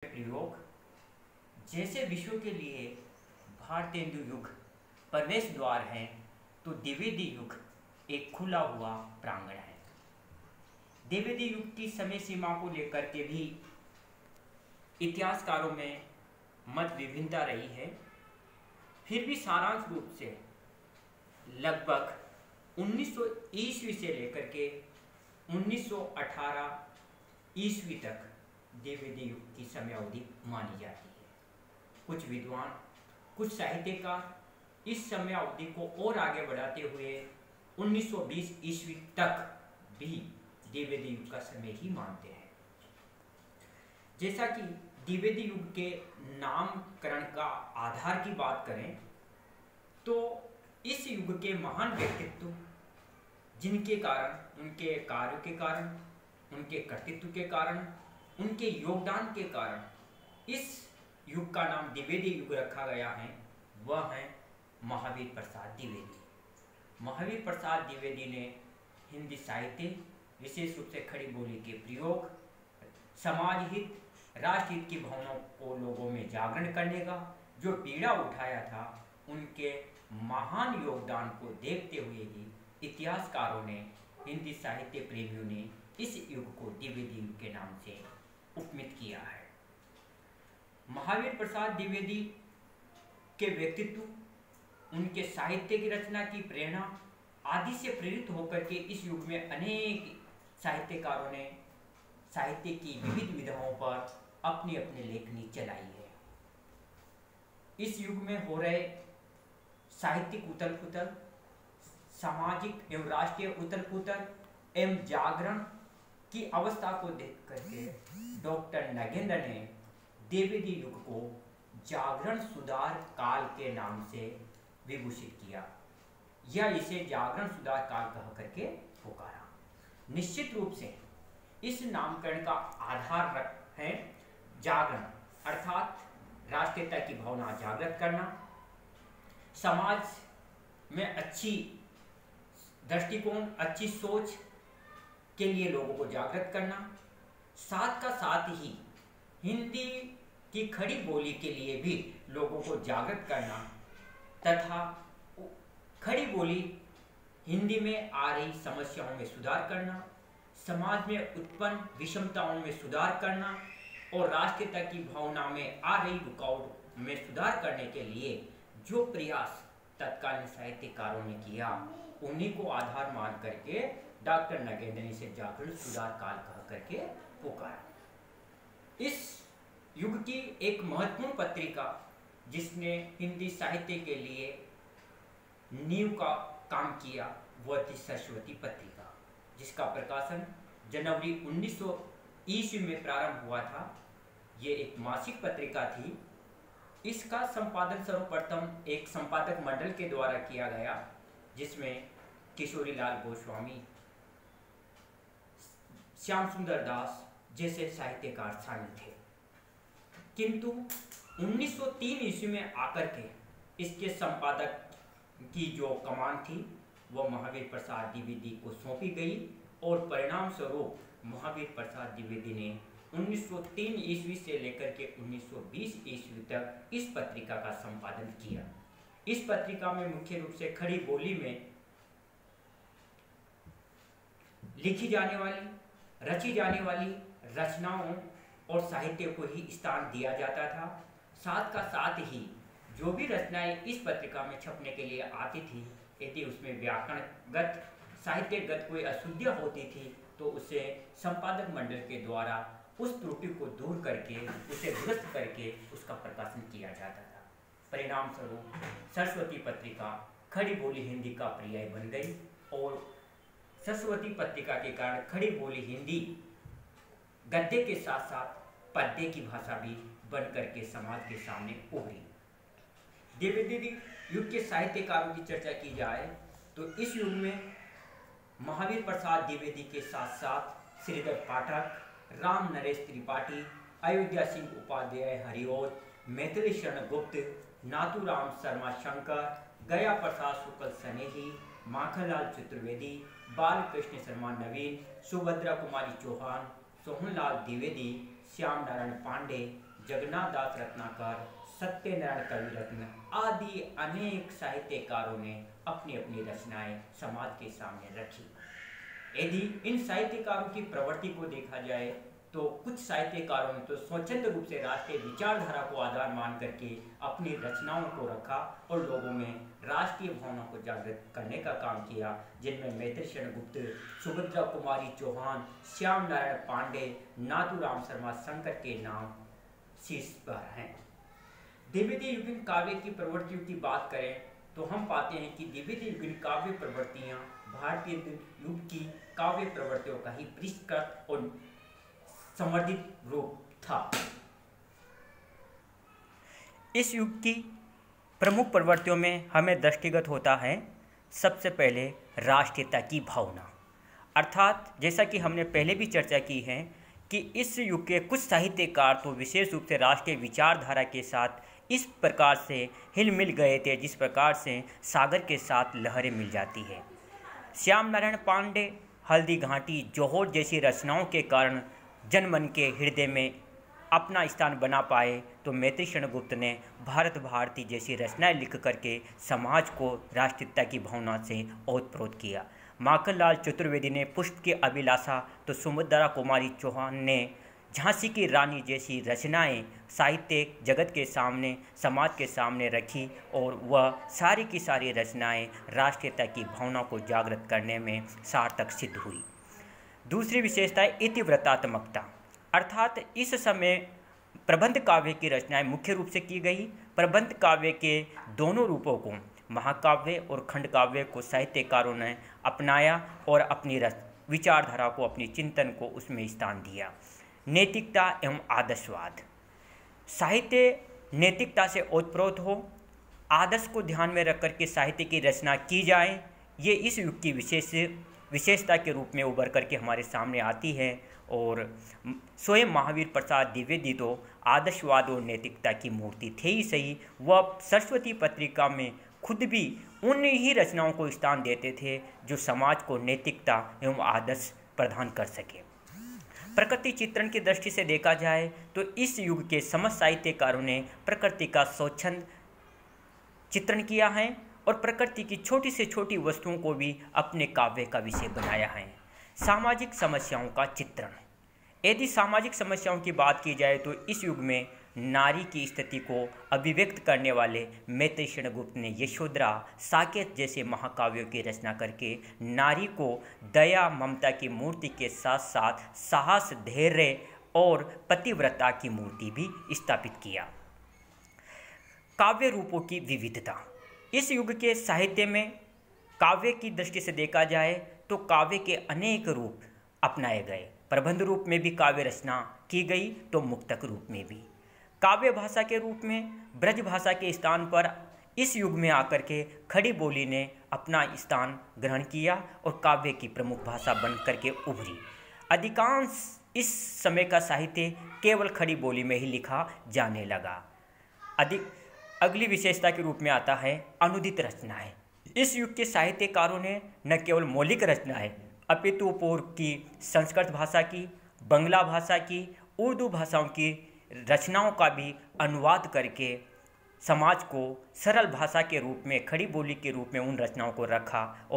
प्रयोग जैसे विश्व के लिए भारतेंदु युग प्रवेश द्वार है, तो द्विवेदी युग एक खुला हुआ प्रांगण है। द्विवेदी युग की समय सीमा को लेकर के भी इतिहासकारों में मत विभिन्नता रही है। फिर भी सारांश रूप से लगभग 1900 ईस्वी से लेकर के 1918 ईस्वी तक द्विवेदी युग की समय अवधि मानी जाती है। कुछ विद्वान, कुछ साहित्यकार इस समय अवधि को और आगे बढ़ाते हुए 1920 ईस्वी तक भी द्विवेदी युग का समय ही मानते हैं। जैसा कि द्विवेदी युग के नामकरण का आधार की बात करें तो इस युग के महान व्यक्तित्व, जिनके कारण, उनके कार्यों के कारण, उनके कर्तृत्व के कारण, उनके योगदान के कारण इस युग का नाम द्विवेदी युग रखा गया है, वह है महावीर प्रसाद द्विवेदी। महावीर प्रसाद द्विवेदी ने हिंदी साहित्य, विशेष रूप से खड़ी बोली के प्रयोग, समाज हित, राष्ट्रहित की भावनाओं को लोगों में जागरण करने का जो बीड़ा उठाया था, उनके महान योगदान को देखते हुए ही इतिहासकारों ने, हिंदी साहित्य प्रेमियों ने इस युग को द्विवेदी युग के नाम से उपमित किया है। महावीर प्रसाद द्विवेदी के व्यक्तित्व, उनके साहित्य की रचना की प्रेरणा आदि से प्रेरित होकर के इस युग में अनेक साहित्यकारों ने साहित्य की विविध विधाओं पर अपनी अपनी लेखनी चलाई है। इस युग में हो रहे साहित्यिक उथल पुथल, सामाजिक एवं राष्ट्रीय उथल पुथल एवं जागरण की अवस्था को देख करके डॉक्टर नगेंद्र ने द्विवेदी युग को जागरण सुधार काल के नाम से विभूषित किया, या इसे जागरण सुधार काल कह करके पुकारा। निश्चित रूप से इस नामकरण का आधार है जागरण, अर्थात राष्ट्रीयता की भावना जागृत करना, समाज में अच्छी दृष्टिकोण, अच्छी सोच के लिए लोगों को जागृत करना, साथ का साथ ही हिंदी की खड़ी बोली के लिए भी लोगों को जागृत करना, तथा खड़ी बोली हिंदी में आ रही समस्याओं में सुधार करना, समाज में उत्पन्न विषमताओं में सुधार करना और राष्ट्रीयता की भावना में आ रही रुकावट में सुधार करने के लिए जो प्रयास तत्कालीन साहित्यकारों ने किया, उन्हीं को आधार मान करके डॉक्टर नगेंद्र ने इसे जागरण सुधार काल कह करके पुकारा। इस युग की एक महत्वपूर्ण पत्रिका जिसने हिंदी साहित्य के लिए नींव का काम किया, वह थी सरस्वती पत्रिका, जिसका प्रकाशन जनवरी 1900 ईस्वी में प्रारंभ हुआ था। ये एक मासिक पत्रिका थी। इसका संपादन सर्वप्रथम एक संपादक मंडल के द्वारा किया गया, जिसमें किशोरीलाल गोस्वामी, श्याम सुंदर दास जैसे साहित्यकार शामिल थे। किंतु 1903 ईस्वी में आकर के इसके संपादक की जो कमान थी वह महावीर प्रसाद द्विवेदी को सौंपी गई और परिणाम स्वरूप महावीर प्रसाद द्विवेदी ने 1903 ईस्वी से लेकर के 1920 ईस्वी तक इस पत्रिका का संपादन किया। इस पत्रिका में मुख्य रूप से खड़ी बोली में लिखी जाने वाली, रची जाने वाली रचनाओं और साहित्य को ही स्थान दिया जाता था। साथ का साथ ही जो भी रचनाएं इस पत्रिका में छपने के लिए आती थी, यदि उसमें व्याकरणगत, साहित्यगत कोई अशुद्धियाँ होती थी तो उसे संपादक मंडल के द्वारा उस त्रुटि को दूर करके, उसे दुरुस्त करके उसका प्रकाशन किया जाता था। परिणाम स्वरूप सरस्वती पत्रिका खड़ी बोली हिंदी का पर्याय बन गई और सरस्वती पत्रिका के कारण खड़ी बोली हिंदी गद्य के साथ साथ पद्य की भाषा भी बन करके समाज के सामने उभरी। द्विवेदी युग के साहित्यकारों की चर्चा की जाए तो इस युग में महावीर प्रसाद द्विवेदी के साथ साथ श्रीधर पाठक, राम नरेश त्रिपाठी, अयोध्या सिंह उपाध्याय हरिओत, मैथिली शरण गुप्त, नाथूराम शर्मा शंकर, गया प्रसाद शुक्ल स्नेही, माखनलाल चतुर्वेदी, बालकृष्ण शर्मा नवीन, सुभद्रा कुमारी चौहान, सोहनलाल द्विवेदी, श्याम नारायण पांडे, जगन्नाथ दास रत्नाकर, सत्यनारायण कविरत्न आदि अनेक साहित्यकारों ने अपनी अपनी रचनाएं समाज के सामने रखी। यदि इन साहित्यकारों की प्रवृत्ति को देखा जाए तो कुछ साहित्यकारों ने तो स्वच्छंद रूप से राष्ट्रीय विचारधारा को आधार मान करके अपनी रचनाओं को रखा और लोगों में राष्ट्रीय भावना को जागृत करने का काम किया, जिनमें मैत्री शरण गुप्त, सुभद्रा कुमारी चौहान, श्याम नारायण पांडे, नाथूराम शर्मा शंकर के नाम शीर्ष पर हैं। द्विवेदी युगीन काव्य की प्रवृत्तियों की बात करें तो हम पाते हैं कि द्विवेदी युगीन काव्य प्रवृत्तियां भारतीय युग की काव्य प्रवृत्तियों का ही परिष्कृत और संवर्धित रूप था। इस युग की प्रमुख प्रवृत्तियों में हमें दृष्टिगत होता है सबसे पहले राष्ट्रीयता की भावना, अर्थात जैसा कि हमने पहले भी चर्चा की है कि इस युग के कुछ साहित्यकार तो विशेष रूप से राष्ट्रीय विचारधारा के साथ इस प्रकार से हिल मिल गए थे जिस प्रकार से सागर के साथ लहरें मिल जाती है। श्याम नारायण पांडे हल्दी घाटी, जोहर जैसी रचनाओं के कारण जनमन के हृदय में अपना स्थान बना पाए, तो मैत्री शरण गुप्त ने भारत भारती जैसी रचनाएं लिख करके समाज को राष्ट्रीयता की भावना से ओतप्रोत किया। माखनलाल चतुर्वेदी ने पुष्प की अभिलाषा, तो सुभद्रा कुमारी चौहान ने झांसी की रानी जैसी रचनाएं साहित्य जगत के सामने, समाज के सामने रखी और वह सारी की सारी रचनाएं राष्ट्रीयता की भावना को जागृत करने में सार्थक सिद्ध हुई। दूसरी विशेषता है इतिवृत्तात्मकता, अर्थात इस समय प्रबंध काव्य की रचनाएं मुख्य रूप से की गई। प्रबंध काव्य के दोनों रूपों को, महाकाव्य और खंड काव्य को साहित्यकारों ने अपनाया और अपनी विचारधारा को, अपनी चिंतन को उसमें स्थान दिया। नैतिकता एवं आदर्शवाद, साहित्य नैतिकता से ओतप्रोत हो, आदर्श को ध्यान में रख कर के साहित्य की रचना की जाए, ये इस युग की विशेषता के रूप में उभर करके हमारे सामने आती है। और स्वयं महावीर प्रसाद द्विवेदी तो आदर्शवाद और नैतिकता की मूर्ति थे ही सही, वह सरस्वती पत्रिका में खुद भी उन ही रचनाओं को स्थान देते थे जो समाज को नैतिकता एवं आदर्श प्रदान कर सके। प्रकृति चित्रण की दृष्टि से देखा जाए तो इस युग के समस्त साहित्यकारों ने प्रकृति का स्वच्छंद चित्रण किया है और प्रकृति की छोटी से छोटी वस्तुओं को भी अपने काव्य का विषय बनाया है। सामाजिक समस्याओं का चित्रण, यदि सामाजिक समस्याओं की बात की जाए तो इस युग में नारी की स्थिति को अभिव्यक्त करने वाले मैत्री शरण गुप्त ने यशोधरा, साकेत जैसे महाकाव्यों की रचना करके नारी को दया ममता की मूर्ति के साथ साथ साहस, धैर्य और पतिव्रता की मूर्ति भी स्थापित किया। काव्य रूपों की विविधता, इस युग के साहित्य में काव्य की दृष्टि से देखा जाए तो काव्य के अनेक रूप अपनाए गए। प्रबंध रूप में भी काव्य रचना की गई तो मुक्तक रूप में भी। काव्य भाषा के रूप में ब्रज भाषा के स्थान पर इस युग में आकर के खड़ी बोली ने अपना स्थान ग्रहण किया और काव्य की प्रमुख भाषा बन करके उभरी। अधिकांश इस समय का साहित्य केवल खड़ी बोली में ही लिखा जाने लगा। अगली विशेषता के रूप में आता है अनुदित रचनाएं। इस युग के साहित्यकारों ने न केवल मौलिक रचनाएं अपितु पूर्व की संस्कृत भाषा की, बंगला भाषा की, उर्दू भाषाओं की रचनाओं का भी अनुवाद करके समाज को सरल भाषा के रूप में, खड़ी बोली के रूप में उन रचनाओं को रखा और